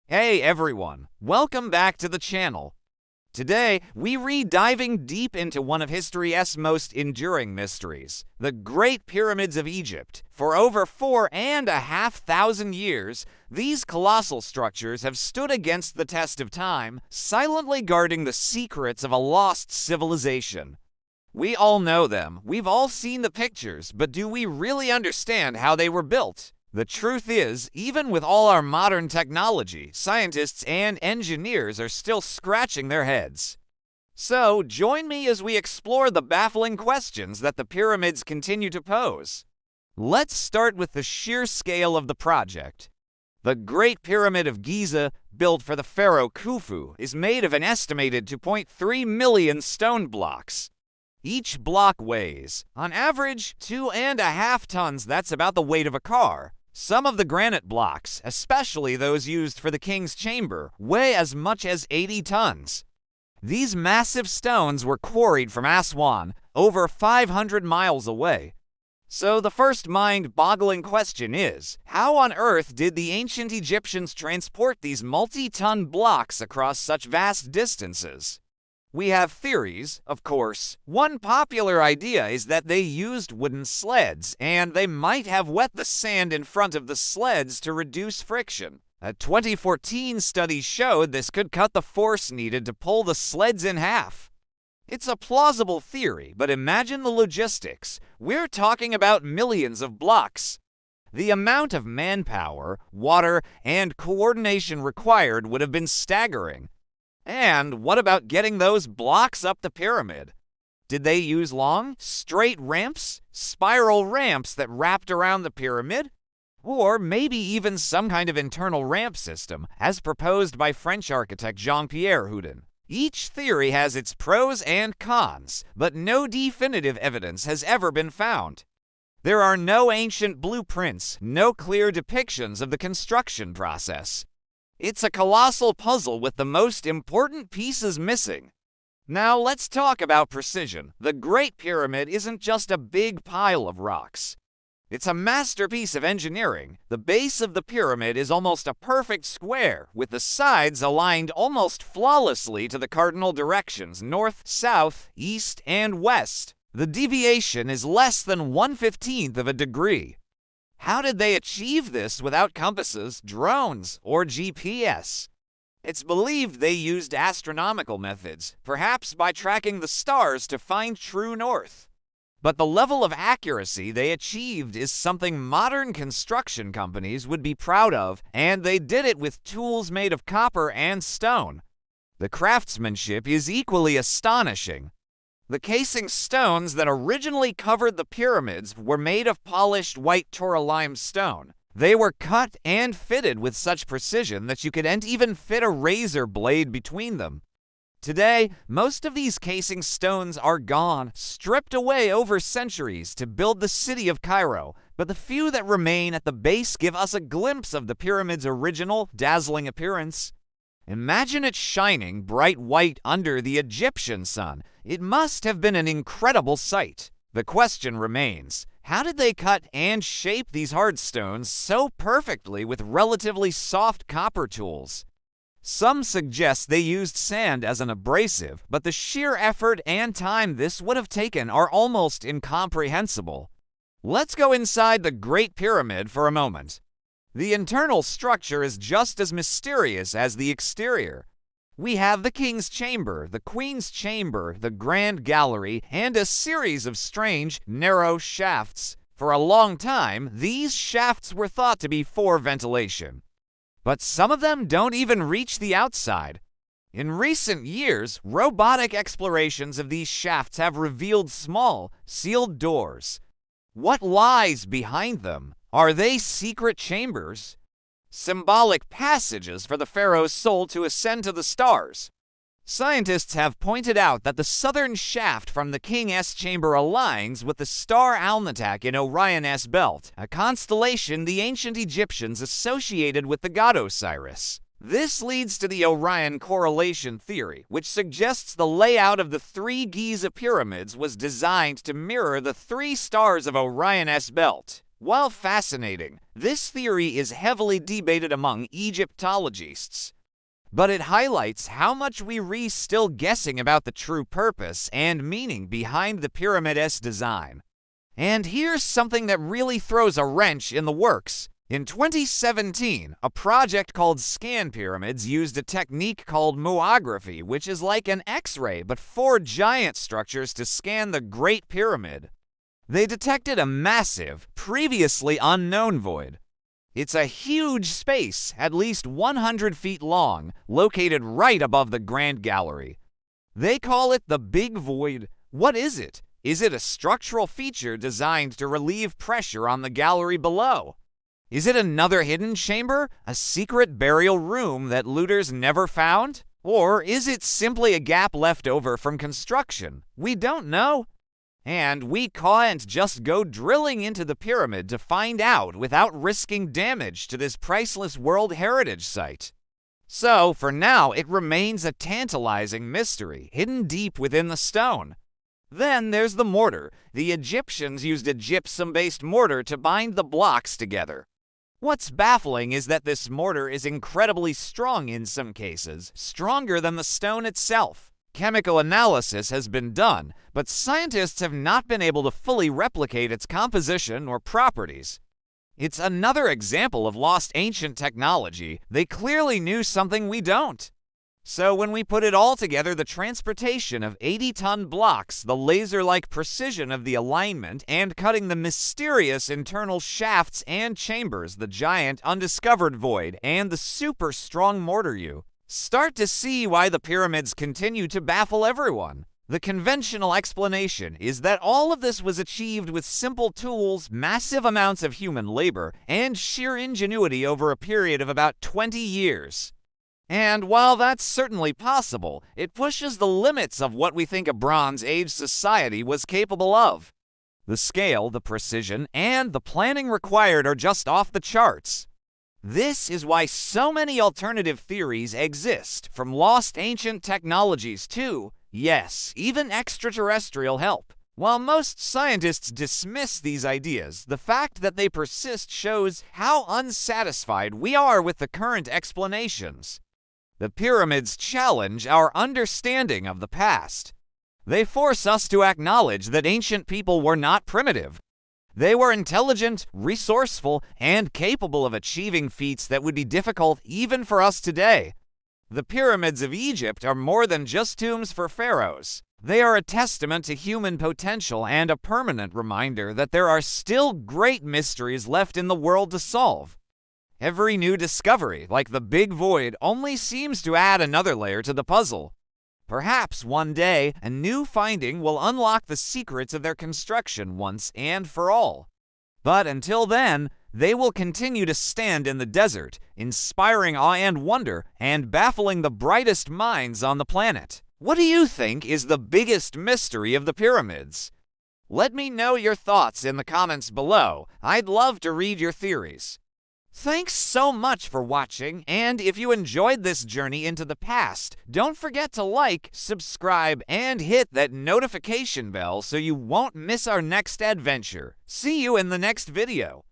Hey everyone, welcome back to the channel. Today, we diving deep into one of history's most enduring mysteries, the Great Pyramids of Egypt. For over 4,500 years, these colossal structures have stood against the test of time, silently guarding the secrets of a lost civilization. We all know them, we've all seen the pictures, but do we really understand how they were built? The truth is, even with all our modern technology, scientists and engineers are still scratching their heads. So, join me as we explore the baffling questions that the pyramids continue to pose. Let's start with the sheer scale of the project. The Great Pyramid of Giza, built for the pharaoh Khufu, is made of an estimated 2.3 million stone blocks. Each block weighs, on average, 2.5 tons. That's about the weight of a car. Some of the granite blocks, especially those used for the king's chamber, weigh as much as 80 tons. These massive stones were quarried from Aswan, over 500 miles away. So the first mind-boggling question is, how on earth did the ancient Egyptians transport these multi-ton blocks across such vast distances? We have theories, of course. One popular idea is that they used wooden sleds, and they might have wet the sand in front of the sleds to reduce friction. A 2014 study showed this could cut the force needed to pull the sleds in half. It's a plausible theory, but imagine the logistics. We're talking about millions of blocks. The amount of manpower, water, and coordination required would have been staggering. And what about getting those blocks up the pyramid? Did they use long, straight ramps, spiral ramps that wrapped around the pyramid? Or maybe even some kind of internal ramp system, as proposed by French architect Jean-Pierre Houdin. Each theory has its pros and cons, but no definitive evidence has ever been found. There are no ancient blueprints, no clear depictions of the construction process. It's a colossal puzzle with the most important pieces missing. Now let's talk about precision. The Great Pyramid isn't just a big pile of rocks. It's a masterpiece of engineering. The base of the pyramid is almost a perfect square, with the sides aligned almost flawlessly to the cardinal directions: north, south, east, and west. The deviation is less than 1/15 of a degree. How did they achieve this without compasses, drones, or GPS? It's believed they used astronomical methods, perhaps by tracking the stars to find true north. But the level of accuracy they achieved is something modern construction companies would be proud of, and they did it with tools made of copper and stone. The craftsmanship is equally astonishing. The casing stones that originally covered the pyramids were made of polished white Tora limestone. They were cut and fitted with such precision that you couldn't even fit a razor blade between them. Today, most of these casing stones are gone, stripped away over centuries to build the city of Cairo, but the few that remain at the base give us a glimpse of the pyramid's original, dazzling appearance. Imagine it shining bright white under the Egyptian sun. It must have been an incredible sight. The question remains, how did they cut and shape these hard stones so perfectly with relatively soft copper tools? Some suggest they used sand as an abrasive, but the sheer effort and time this would have taken are almost incomprehensible. Let's go inside the Great Pyramid for a moment. The internal structure is just as mysterious as the exterior. We have the king's chamber, the queen's chamber, the grand gallery, and a series of strange, narrow shafts. For a long time, these shafts were thought to be for ventilation. But some of them don't even reach the outside. In recent years, robotic explorations of these shafts have revealed small, sealed doors. What lies behind them? Are they secret chambers? Symbolic passages for the pharaoh's soul to ascend to the stars? Scientists have pointed out that the southern shaft from the king's chamber aligns with the star Alnitak in Orion's belt, a constellation the ancient Egyptians associated with the god Osiris. This leads to the Orion correlation theory, which suggests the layout of the three Giza pyramids was designed to mirror the three stars of Orion's belt. While fascinating, this theory is heavily debated among Egyptologists. But it highlights how much we're still guessing about the true purpose and meaning behind the pyramid's design. And here's something that really throws a wrench in the works. In 2017, a project called Scan Pyramids used a technique called muography, which is like an X-ray but for giant structures to scan the Great Pyramid. They detected a massive, previously unknown void. It's a huge space, at least 100 feet long, located right above the Grand Gallery. They call it the Big Void. What is it? Is it a structural feature designed to relieve pressure on the gallery below? Is it another hidden chamber, a secret burial room that looters never found? Or is it simply a gap left over from construction? We don't know. And we can't just go drilling into the pyramid to find out without risking damage to this priceless World Heritage Site. So, for now, it remains a tantalizing mystery, hidden deep within the stone. Then there's the mortar. The Egyptians used a gypsum-based mortar to bind the blocks together. What's baffling is that this mortar is incredibly strong in some cases, stronger than the stone itself. Chemical analysis has been done, but scientists have not been able to fully replicate its composition or properties. It's another example of lost ancient technology. They clearly knew something we don't. So when we put it all together, the transportation of 80-ton blocks, the laser-like precision of the alignment, and cutting the mysterious internal shafts and chambers, the giant undiscovered void, and the super strong mortar, you start to see why the pyramids continue to baffle everyone. The conventional explanation is that all of this was achieved with simple tools, massive amounts of human labor, and sheer ingenuity over a period of about 20 years. And while that's certainly possible, it pushes the limits of what we think a Bronze Age society was capable of. The scale, the precision, and the planning required are just off the charts. This is why so many alternative theories exist, from lost ancient technologies to, yes, even extraterrestrial help. While most scientists dismiss these ideas, the fact that they persist shows how unsatisfied we are with the current explanations. The pyramids challenge our understanding of the past. They force us to acknowledge that ancient people were not primitive. They were intelligent, resourceful, and capable of achieving feats that would be difficult even for us today. The pyramids of Egypt are more than just tombs for pharaohs. They are a testament to human potential and a permanent reminder that there are still great mysteries left in the world to solve. Every new discovery, like the Big Void, only seems to add another layer to the puzzle. Perhaps one day, a new finding will unlock the secrets of their construction once and for all. But until then, they will continue to stand in the desert, inspiring awe and wonder, and baffling the brightest minds on the planet. What do you think is the biggest mystery of the pyramids? Let me know your thoughts in the comments below. I'd love to read your theories. Thanks so much for watching, and if you enjoyed this journey into the past, don't forget to like, subscribe, and hit that notification bell so you won't miss our next adventure. See you in the next video.